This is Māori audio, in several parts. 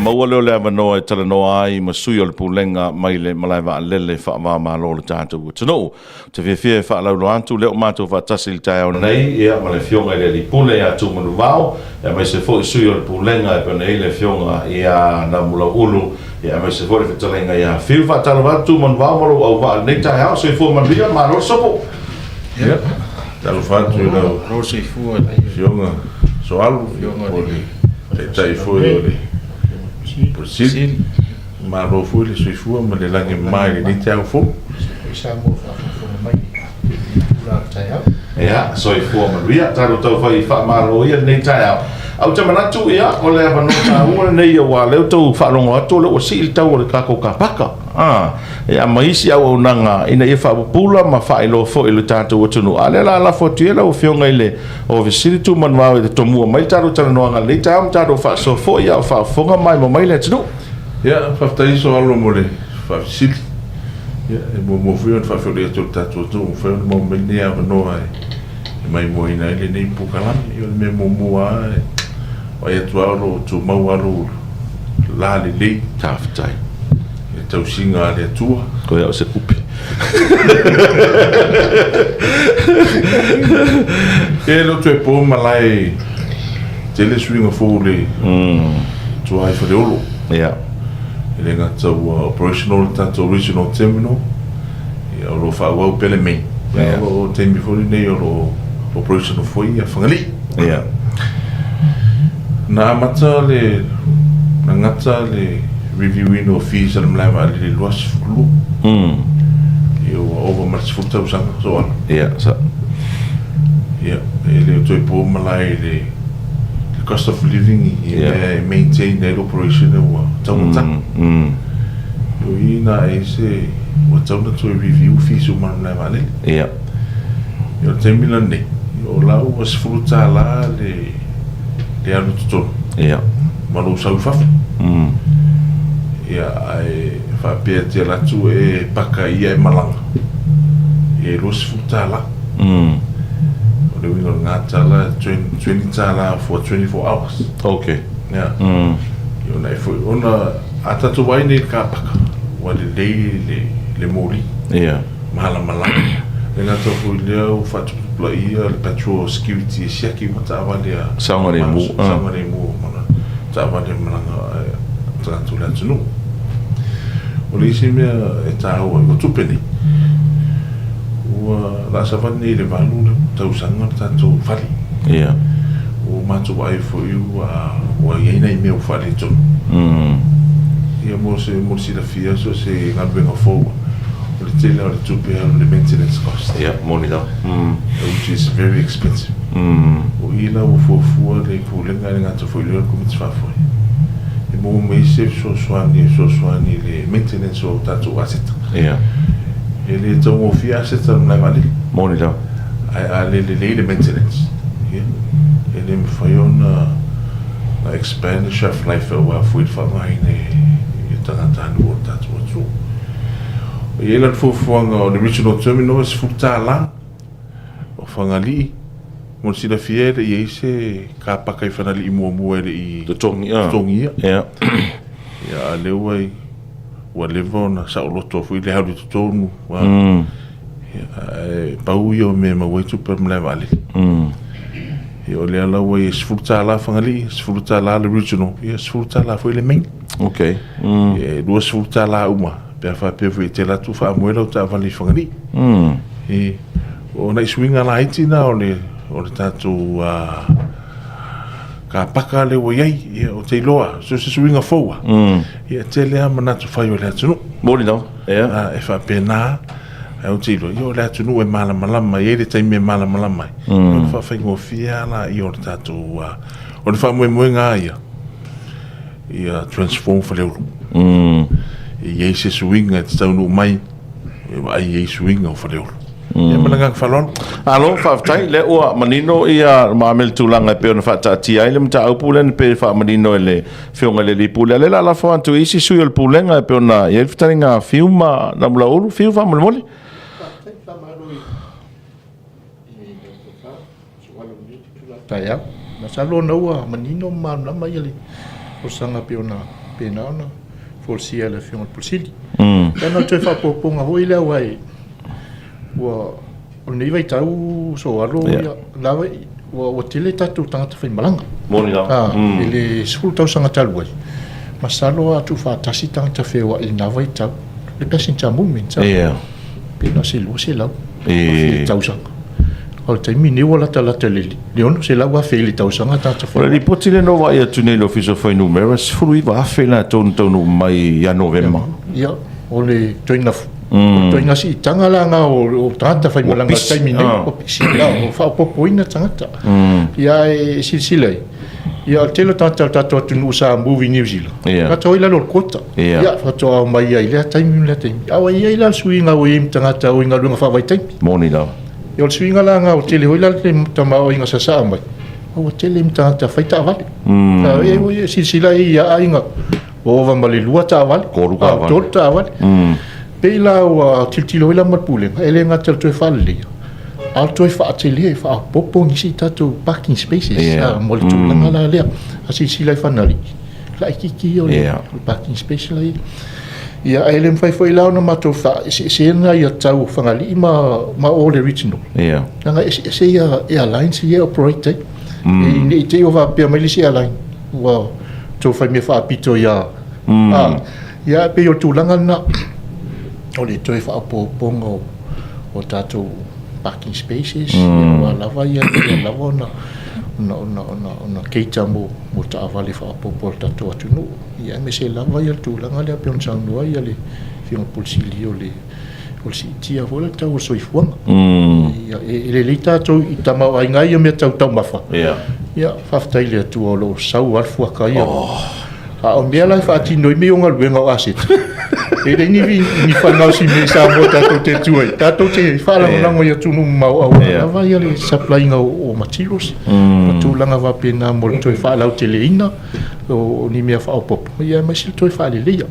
Samoa le mano e Talanoaga I masui o le pulenga mai le malaiwa lele wha malo le tātou tano. Te whiwhia wha laulo antu leo mātou wha tasi le tai au nei ia ma le fionga le li pule ia tu manu vau ia mai se fo I sui o le pulenga e pene le fionga ia na mula ulu ia mai se fo le whetalenga ia whiu wha tala watu manu vau malu au wha nei tai au se fo manria ma ro sopo. Ia, talo whatu I lau Rose fua fionga so alu fionga le tai fo I le Brazil, ma ro fu le suifua ma le lange mai le tau fu. Samoa mai pula tai au. Ya, soifua ma ria taro tau fai fa ma ro ia nei tai au. Au te manatu ia o le avano ta ua nei wa le tau fa longo atu le o si tau le kako ka paka. Ya maisi au nanga ina ia fa pula ma fa ilo fo ile tatu tunu. Ale la fo tiela o fionga ile o visiritu manwa de tomu mai taro Talanoaga le tau taro fa so fo ia fa fonga mai mo mai le tunu. Ja, fa tai so alo mo le fa sil. Ja, mo fio fa fio le tatu tu fa mo menia no ai. Mai mo ina ile nei pukalam io me mo ai. Ai tu alo tu mau alo la le taftai. Tau singa le tua. Ko ia se upi. E lo tu e po malai te le swinga fole. Tu ai fa le olo. Ia. Ele nga tau operational tato original terminal. Ia lo fa wau pele mei. Ia lo temi fole nei lo operational foi a fangali. Ia. Na mata le na ngata le reviewing of fees al mlama le luas fulu. Io over much futa usanga so on. Ia, sa. Ia, ele toi po malai le cost of living I maintain the operation wa tauta. Io ina ese wa tauta to review fees o mlama le. Ia. Io termina ne. Io la was fruta la le anu tuto. Ia. Malu sau fafu. Ia ai fa pia te la tu e paka ia e malanga. E los futa la. O le wino ngata la 20 tala for 24 hours. Okay. Ia. Io nai foi ona atatu wai ni ka paka. Wa le moli. Ia. Mala malanga. E ngata foi leo fatu pla ia le patrol security siaki mata avalia. Sangare mu. Sangare mu mana. Ta avalia malanga tu la tunu. O le isi mea e tāua I o tupeni. Ua la savane I le valu le tausanga tātou whali. Ia. O mātou ai fo iu ua ieina I mea o whali tonu. Ia mo si la fia so se ngaruenga fōua. O le tele o le tupe o le maintenance cost. Ia, moni tau. Which is very expensive. O ila o fuafua le pulenga le ngata fo ileo kumiti whafoi. Mo me se so swani le maintenance o tatu asset. Ia. Ele tau mo fi asset na vale. Moni tau. Ai le maintenance. Ia. Ele me foi na expand shelf life o foi fa mai ne tata no tatu so. Ele fo o original terminal is futa la. O fangali mo si la fiere e ese ka paka I fanali I mo ele De tongia. Ia. Ia le wai wa levo na sa loto fu le halu tonu wa. Ia pau yo me ma wai tu per mle vale. Ia le ala wai sfurta la fangali, sfurta la original. Ia sfurta la fu le main. Okay. Ia do sfurta la uma. Pe fa pe fu te la tu fa mo lo ta vale fangali. E o na swinga la itina o le tatu ka paka le wai ia o te loa so se swinga foa ia te lea manatu fai o le atunu Moni tau. Ia. e fa pena o te lo io le atunu e mala malama ia le taime mala malama o fa fai ngo fia la i o le tatu o le fa mo nga ia transform fa le ulu ia se swinga te tau mai ia swinga o fa le ulu ia mananga falon Alo, whaftai, le ua manino ia maamel tūlanga pe ona whaatati ai le mta au pūlen pe wha manino le whionga le li pūle. Le la la whaantu isi sui o le pūlenga pe ona ia whitari ngā whiuma na mula uru, whiu wha mole mole? Tai au. Na salo na ua manino ma na mai le. O sanga pe ona pena ona forsia le fiona pulsili kana te fa poponga hoi le wai wa o nei vai tau so alo ya lava wa tele tatu tangata fai malanga moni la ele sul tau sanga talu ai masalo atu fa tasi tangata fai wa ina vai tau le kasin tamu min sa pena se lo se lau tau sanga o te mini wala tala tele leono se lau wa fai le tau sanga tata fai li poti le no vai atu nei lo fiso fai numeras fului va fai la tonu mai ya november ya ole toina toina si tanga langa o tangata fai malanga tai mini o pisi la o fa popoina tangata ya silsilai ya telo tata tu no sa movie New Zealand ka toila lo kota ya fa to mai ya ile tai mini la tai awa ya ile suinga o im tangata o inga lunga fa vai tai moni la yo suinga langa o tele hoila le tama o inga sa mai o tele im tangata fai ta vale e silsilai ya inga o va mali lua ta vale ko ka vale to ta vale Pela o tiltilo ila mapule ele nga tel to falle al to fa atelier fa popo ni si tatu parking spaces mo tu langa la le asi si la fanali la kiki o parking space la ya ele fa foi la no mato fa se na ya tau fangali ma all original nga se ya airlines ya operate ni te over pe melisi airline wow to fa me fa pito ya ya pe yo tu langa na o le toi fa pongo o tato parking spaces wa lava ya lava na keita mo ta vale fa po tato atu no ya me se lava ya tu langa le pion sang no ya le fion pulsilio le si tia vola ta o soi fuanga ya ele lita to itama ai ngai me ta mafa ya fa taile tu o lo sau alfu ka ya a o me la fa ti no me o ngal venga asit ele ni fa na si me sa bota to te tuai tato te fa la ngo ya tu no mau au la va ya le supply o materials tu langa va pena mo to fa la teleina o ni me fa o pop ya me si to fa le ya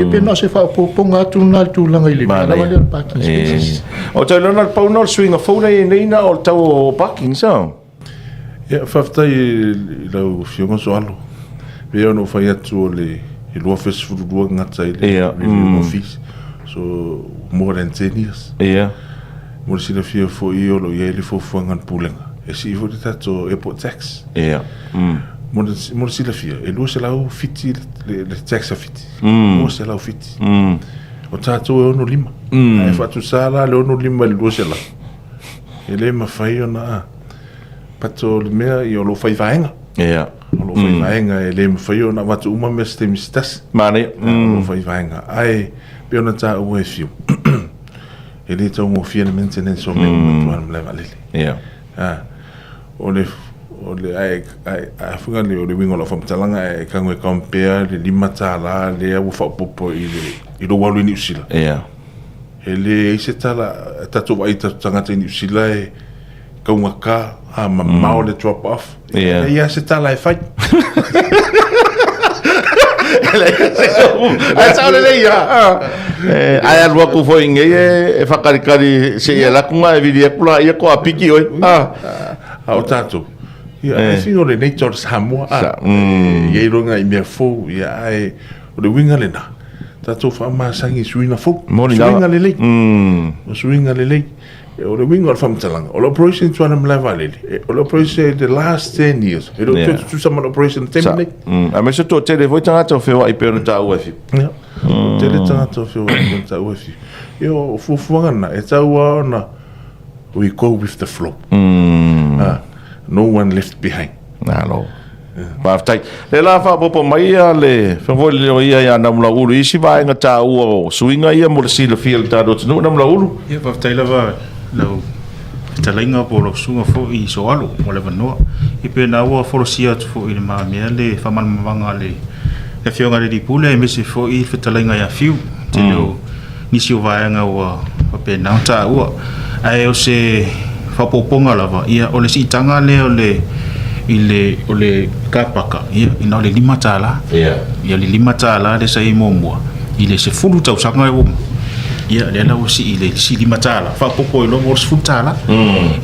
e pena se fa pop nga tu na tu langa ile la va le parking spaces o te lona pa no swing a phone nei na o tau parking sa ya fa tai la fiona so alo veo no fa ya tu le il doit faire sur le doigt office so more than 10 years mo si le fio fo io lo ye le fo fangan pulenga e si vo tato airport tax mo si le fio e lo se la fiti le tax fiti mo se la fiti o tato no lima e fa tu sala le no lima le lo se la ele ma fai ona pato le mea io lo fai vaenga lo fai vaenga e le fai ona watu uma me ste mistas mane lo fai vaenga ai pe ona ta o e fiu e le tau mo fia maintenance o me mo tu le valele ole ai fuga le o le wingo la fam talanga e kango e compare le lima tala le o fa popo i lo walu ni usila ele se tala tatu vai tanga ni usila e kaunga ka a mamao le drop off ia se tala e fai ai sa le ia ai alwa ku foi nge e fakarikari se ia kunga e vidia kula ia ko apiki oi o tatu ia e fino le nature Samoa ia ronga i mea fo ia ai o le winga le na tatu fa ma sangi suina fo suinga le lei suinga le lei o le winga fam talanga o operation tuana mlava le o operation the last 10 years e do tu sama operation temple a me se to tele voi tanga to fe ai pe ta o fi tele tanga to fe ai ta o fi yo fuanga na e ta wa na we go with the flow no one left behind no ba tai le la fa popo mai le fa voi le ia ya na mula ulu isi vai nga ta o swinga ia mo le sila field ta do no na mula ulu ia fa tai la va lo talinga po lo sunga fo i so alu mo le vanoa I pe na ua fo sia fo I ma me le fa man manga le e fionga le di pule me se fo I fa talinga ya fiu te lo ni si va nga ua fa pe na ta ua ai o se fa poponga lava ia o le si tanga le o le kapaka ia ina le lima tala ia le lima tala le sai momua I le se fulu tau sanga e ia le la o si le si lima tala fa popo lo mo fulu tala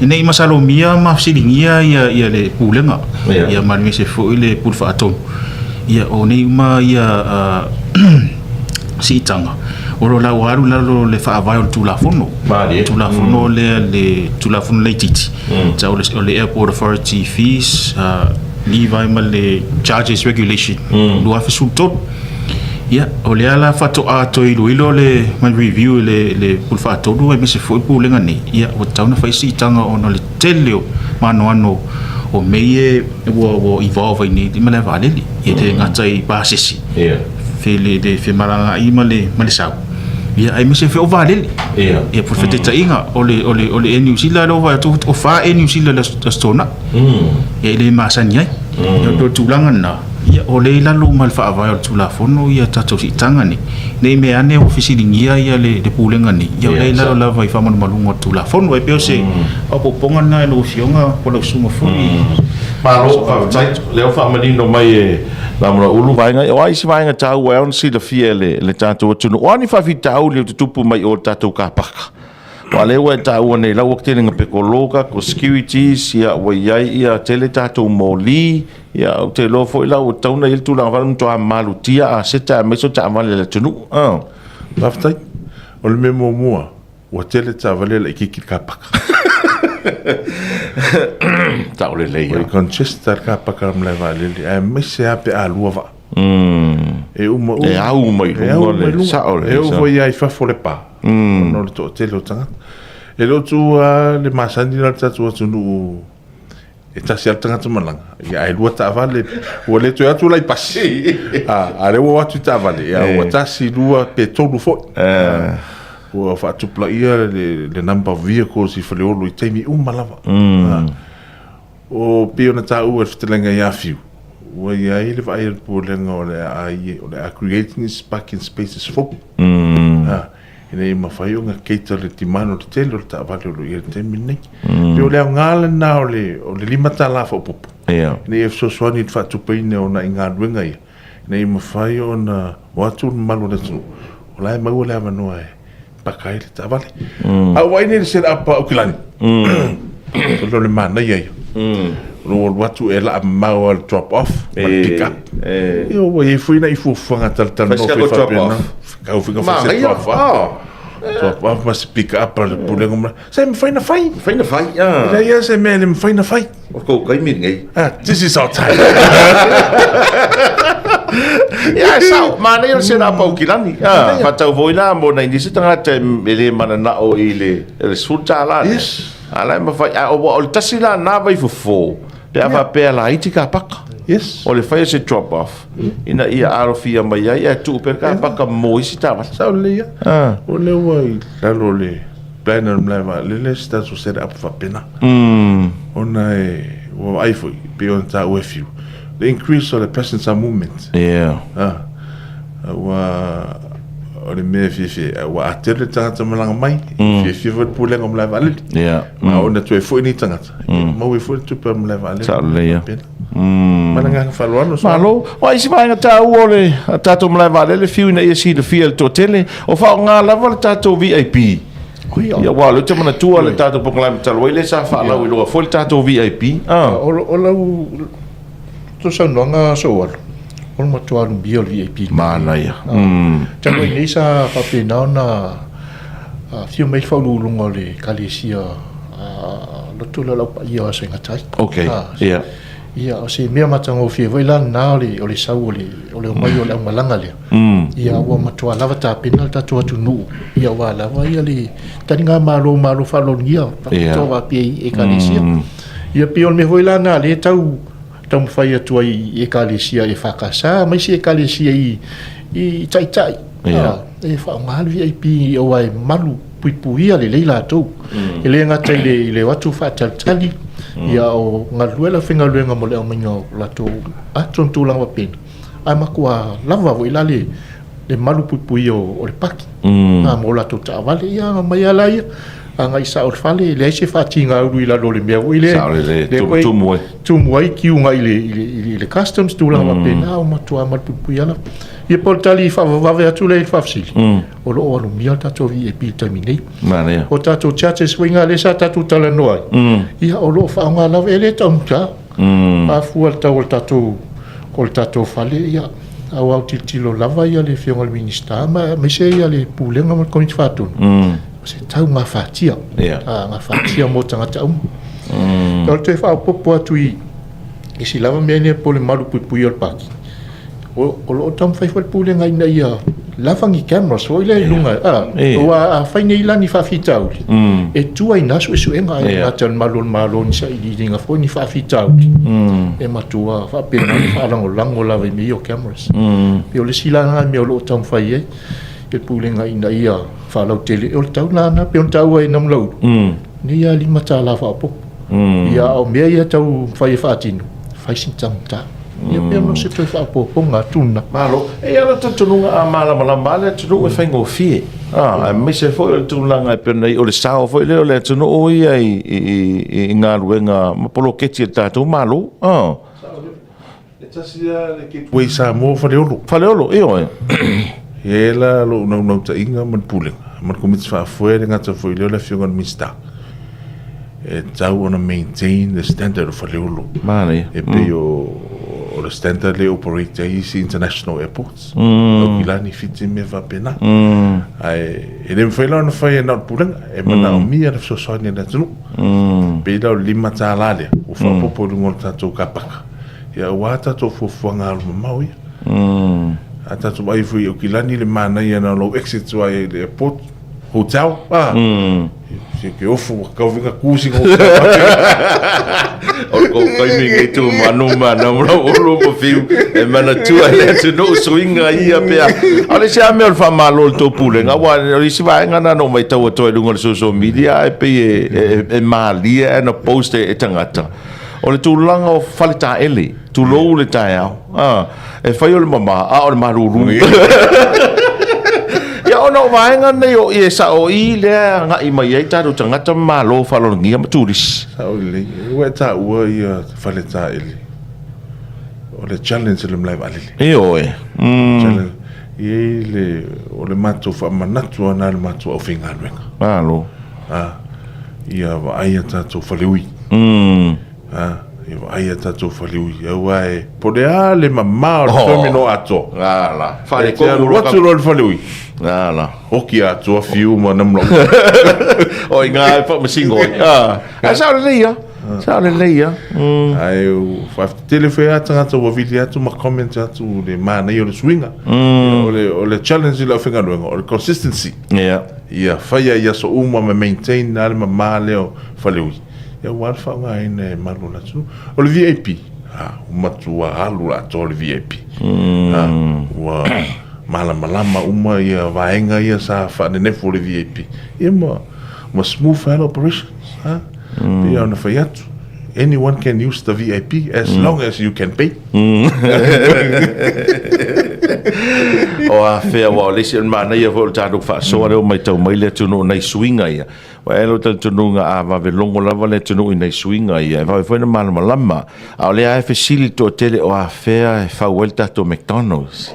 ina I masalo mia ma silingia ia le pulenga ia ma me se fo le pul fa aton ia o nei uma ia si tanga o lo la waru la lo le fa vai o tulafono tulafono le tulafono le titi ta o le airport authority fees ni vai ma le charges regulation lo afa sultot ia o le ala fa to a to ilo le man review le pul fa to do e me se foi pulenga ni ia o tauna fa si tanga ono le teleo mano o meie wo evolve ni di mala vale ia te ngatai basisi ia fele de fe maranga i male sau ia ai me se fe o vale ia por fete tainga ole e New Zealand over to o fa e New Zealand la stona ia le masanya ia do tulanga na ia ole la lo mal fa vai o tulafono ia tato si tanga ni nei me ane ofisilingia ia le pulenga ni ia ole la la vai fa malungo tulafono e pe se o poponga na no fionga po lo sumo funi malo fa leo fa malino mai la mo ulu vai nga o ai si vai nga tau e on si le fiele le tato tunu o ani fa vitau le tupu mai o tato ka paka wale wa tau ne la wakte nga pekoloka ko securities ia wa ia tele tato moli ia o te lo fo la o tauna il tu la va to malu tia a seta me so ta vale le tunu laftai o le memo mua o tele ta vale le kiki ka paka tau le le o Conchester ka paka me vale le me se ape a luava e uma e au mai le sa o le e o voi ai fa fole pa no le to tele o tanga e lo tu le masandi na tatu tunu e tasi al tanga tumalanga ia ai lua ta vale o le to atu lai pasi ale o atu ta vale ia o tasi lua pe tolu fo o fa tu pla ia le number of vehicles i fale o lo i taimi malava o pe ona ta u e ftelenga ia fiu o ia ile vai el polenga o le ai o le creating parking spaces for ina ma fai unha keita le timano te telo ta vale lo ia te minei pe o le ngala na o le lima tala fo popo ni e so so ni fa tu peine ona inga luenga ia nei ma fai ona watu malo le tu o la ma ole ava no e pakai le ta vale a wai ni se apa o kilani lo le mana ia lo watu e la ma o drop off ma pick up io voi fui na i fu fanga tal no fa drop off Kau fica fazendo drop off mas pick up para pulen como sai me fai na fai daí se me fai na fai o ko kai min ngai this is our time ia sao mana eu será pau kilani fa tau voina mo na indisi tanga te ele mana na o ile sulta la ala ma fai o tasila na vai fo pe ava pe la itika pak yes o le fai se drop off ina ia arofia mai ai tu per ka paka mo isi tava sao le o le wai la lo le planner mleva le sta so set up fa pena ona e o ai foi pe on ta o fiu the increase of the presence of movement o le me fi wa atele tanga malanga mai fi vo pulen om leva le ma ona tu e foi ni tanga ma we foi tu per leva le sao le malanga faluano malo o isi vai ngata o le tato mlai vale le fiu na isi le fiel to tele o fa nga lava le tato VIP ia wa le tama tua le tato pokla talo ile sa fa la lo fo le tato VIP o la to sa nonga so o ma tua lu bio VIP mana ia tamo ni sa fa pe na fiu mai fa lu lungo le kalesia lo tu la pa ia sa ngatai okay ia ia o se mea matango fie vai la na o le sau o le mai o le malanga le ia wa matua lava ta penal ta tu nu ia wa lava ia le taninga malo falo ia to va pe e kalesia ia pe on me vai la na le tau fai atu ai e kalesia e fakasa mai se kalesia i tai e fa mal VIP o ai malu pui le leila tu ele ngata le watu fa tali ia o ngaluela finga luenga mo le mango la tu atron tu lang pen ai makua lava vo ilale le malu pui o le paki mo la tu ta vale ia mai ala ia anga isa o fale le se fa tinga u ila lo le mea ile tu moi ki unga ile customs tu lang pen o matua mal pui ala ia portali fa va atu le fa fsili o lo mia tato vi e pitamine mane o tato chache swinga le sa tato Talanoaga ia o lo fa nga la vele tonka a fu al tato ko le tatou fale ia au tilo lava ia le fionga le minista ma se ia le pulenga ma komiti fatu se tau ngā whātia ngā whātia mo tangata o te wha popo atu i si lava mea nea po le maru pui o le paki o lo tam whai whai pulenga ina ia lavangi cameras o ile lunga o a whaine ilani whawhitau e tua i nasu e suenga e ngata malo ni sa i ringa fo ni whawhitau e matua whapena ni whalango lava i mei o cameras pe o le silanga mea o lo tam whai e e pulenga ina ia whalau tele o le tau nana pe on tau ai namlau ni ia lima tā la whapo ia o mea ia tau whai e whaatinu whai sintang tā ia pia no se toi whapo ponga tuna malo e ala tatununga a malama le tunu e whaingo fie me se foi o tunanga e pena o le sao foi leo le tunu o ia i ngā ruenga mapolo keti e tātou malo Wei Samoa Whaleolo, eo e e la lo nau ta inga man pulenga man komiti whaafoe le ngata foi leo le fionga minsta e tau ona maintain the standard of Whaleolo Mane e pe o le standard le operate isi international airports o kilani fiti me va pena ai e le mwhaila ona whai e nau pulenga e mana o mia le fsosoni na tunu pe lau lima tā lalea o whapopo rungo tatou kapaka ia ua tatou fuafuanga alu mamau ia a tatou ai fui o kilani le mana ia na lo exit wa e le airport hotel se ke ofu ka vinga kusi ko o ko kai mi ngai tu manu mana o lo mo fiu e mana tu ai tu no swinga ia pe ale se ame fa malo to pulenga wa isi va ngana no mai tau to lungo social media e pe e malia na post e tangata o le tūlanga o whalita ele, tu lou le tae au. E whai o le mama, o le maruru. Ia ona o vaenga nei o i e sa o i lea ngā i mai ei tātou tangata malo whalongia ma tūris. Sa o le, ua tā ua i a whalita ele. O le challenge le mlai valile. E o e. I le, o le mato whamanatu ana le mato au whinga anuenga. Malo. Ia wa aia tātou whaleui. Ia ai tatou whaliui au ai pore a le mamā o le termino ato Ala whare kōru watu lo le whaliui Ala hoki ato a fiu ma namlo o i ngā e whamasingo a sao le leia sao le leia ai whaftele whai atangata wa vili atu ma comment atu le mānei o le swinga o le challenge la whinga ruenga o le consistency ia whaia ia so uma ma maintain na le mamā leo whaliui ia walfa nga ine malu na tu o le VIP matua alu la to le VIP wa malama uma ia vaenga ia sa fa ne fo le VIP ia mo smooth operations ia ona faiatu anyone can use the VIP as long as you can pay o a fea wa le sien mana ia vo tatu fa so le mai tau mai le tunu nei swinga ia wa elo tunu nga a va ve longo lava le tunu nei swinga ia va foi na malama lama a le a facilito tele o a fea fa vuelta to McDonald's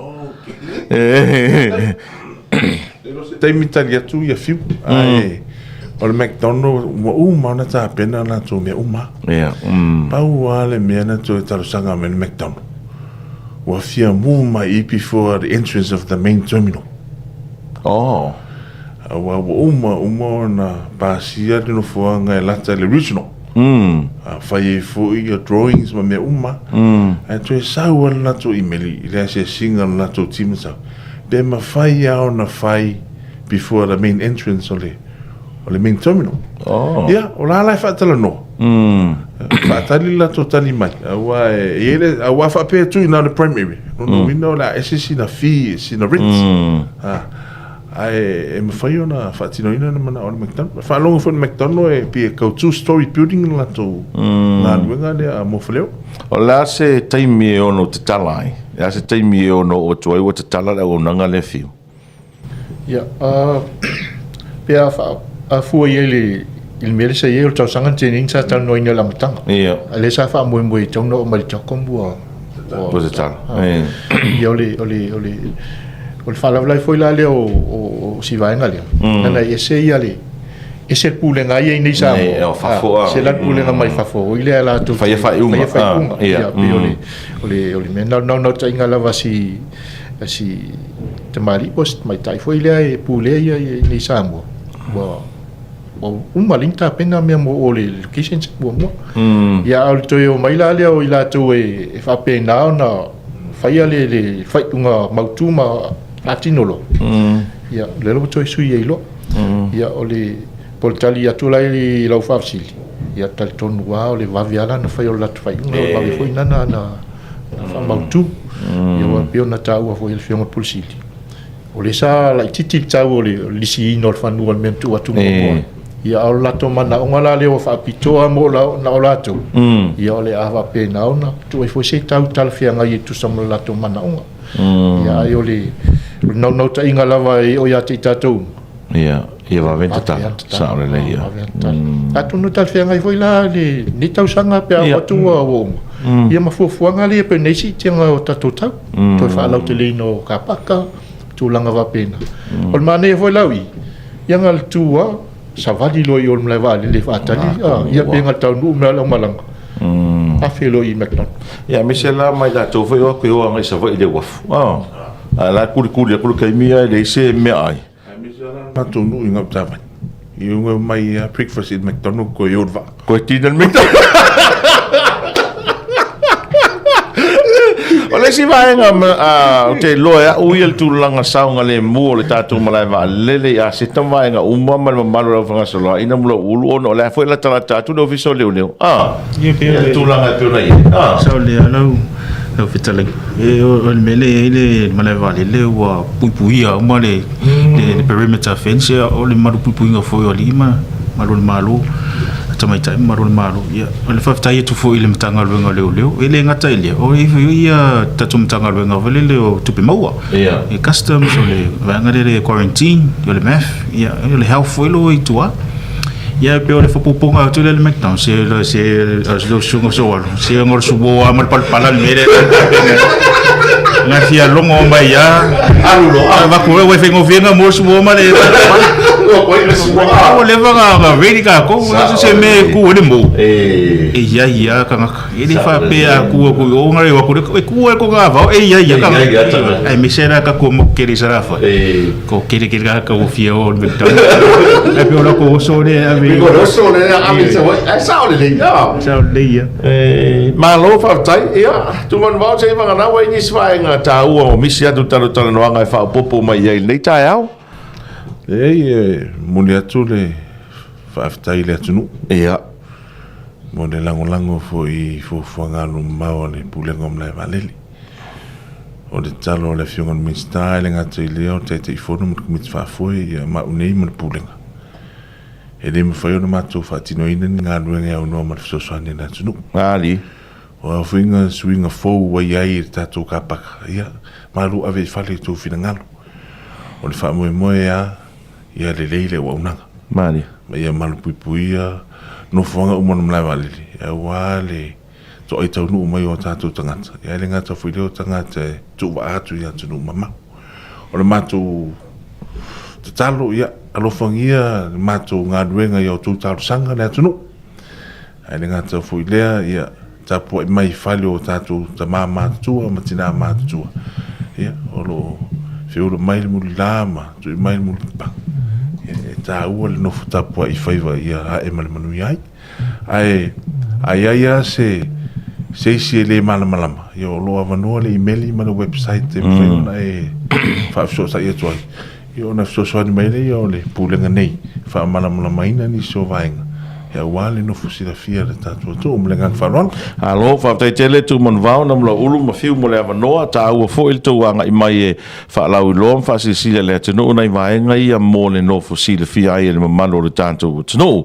te mitalia tu ia fiu ai o le McDonald's uma na ta pena na tu me uma ia pau ale me na tu talo sanga me McDonald's wa fia mu mai before the entrance of the main terminal. Wa uma na pasia de no fuanga lata le original. Fai foi your drawings ma me uma. E tu sa wala to email ile se single na to team sa. Be ma fai na fai before the main entrance o le main terminal. Yeah, o la fa Talanoaga. Fatali la totali mai. Awa fa pe tu na the primary. No we know la SC na fee, si na rent. Ai me fai ona fatino ina na mana o McDonald's. Fa longo fo McDonald's e pe ka two-story building la to. Na luenga le a mofleo. O la se taimi ono te talai. La se taimi ono o toi o te tala o nanga le fiu. Ya, pe a fu ele il mele sa ye o tau sanga tening sa tal no ina lamtanga ale sa fa mo tau no mal chakom bua o te tala ia ole fala vai foi la le o si vai ngale na e se ia le e se pulenga ia nei sa se la pulenga mai fafo ile ala tu fai unga ia ole me no tainga lava si te mari post mai tai foi ile e pule ia nei Samoa malinta pena me mo ole location se mo ia al to yo mai la le o ila tu e fa pena na fai ale fai unga mautuma atinolo ia le lo to sui ilo ia ole poltali atu lai lau fafsili ia tal tonu wa ole vaviala na fai o lat fai unga vavi foi na fa mautu ia wa piona tau foi il fiona pulsili ole sa la titi tau ole lisi no fanu al mentu atu mo ia o lato mana o ngala le o fa pitoa mo la na o lato ia ole ava pe na ona tu e foi se tau tal fianga i tu sam lato mana o ia ai ole no ta inga lava o ia te tatu ia va venta sa ole le ia atu no tal fianga i foi la le ni tau sanga pe o tu o ia ma fuanga le pe nei si tinga o tatu tau to fa lau te le no kapaka tu langa va pena o mane foi lawi ia ngal tua savali lo yo mla vale le fatali ia penga tau nu me la malanga afelo i mekton ia misela mai da to foi o ko o ngai sa foi de waf ala kuli kai mia le se me ai ma tu nu inga tava eu mai breakfast in McDonald's ko yo va ko tinal McDonald's ole si vai nga te loya uil tu langa saunga le mo le tatu malai va lele ya se tam vai nga umma mal malo fa solo ina mulo ulu ono le foi la tatu no viso le ye tu langa tu nai so le no fitale o mele ile malai va le wa pui o le perimeter fence o le malu pui nga foi o lima malu tamai tai marul malu ia le fa tai tu fo ile mtanga luenga leo ile ngata ile o ia tatu mtanga luenga vele leo tupi maua e customs o le vanga le quarantine o le mef ia le health fo lo i tua ia pe o le fopoponga tu le mcdown se lo sungo so se ngor subo amal pala mere na fia longo mai ia alulo va ko we fengo venga mo subo ma le o le vanga vedi ka ko se me ku le mo ia ka ele fa pe a ku o ngare wa ku ko ga va ia ka ai me sera ka ko mo keri sarafa ko keri ka o fia o me ta e pe o ko so le a me ko so le a me sa le ia ma lo fa tai ia tu man va se vanga na wa ni swa nga ta o misi atu Talanoaga e fa popo mai ai nei tai au muli atu le whaafetai le atunu ia mo le lango fo i fuangalo mau le pulenga mlai valeli o le talo le fionga minsta le ngata i leo te i fono mo kumit whaafoi ia ma unei mo le pulenga e le mo whaiona mato whaatino ina ni ngā ruenga au noa ma le fisoswane na atunu ali o fuinga suinga fou wa iai tatou kapaka ia malu ave fale tu fina ngalo o le fa moe ia le leile wa unanga mali ma ia malu puipuia no fonga umon mlai valili ia wale to ai tau nu mai o tatou tangata ia le ngata foi leo tangata tu wa atu ia tu mama o le matu talo ia alo fangia matu ngaduenga ia tu talo sanga le atu ai le ngata foi lea ia tapu mai fale o tatu ta mama tua matina ma tua ia olo fiulu mai mu lama tu mai mu pa e ta o no tapu ai faiva ia e mal manu ai se le malama ia lo avano le email ma le website e fa e fa so sa ia toi ia na so so mai le ia le pulenga nei fa malama mai na ni so vainga ia wale no fusila fia le tatu tu mlenga faron alo fa tai tele tu man vau na mlo ulu ma fiu mo le avanoa ta u fo il tu anga i mai e fa lau lom fa si le tenu nai vai ngai ia mo le no fusila fia ia le mamalo le tatu tu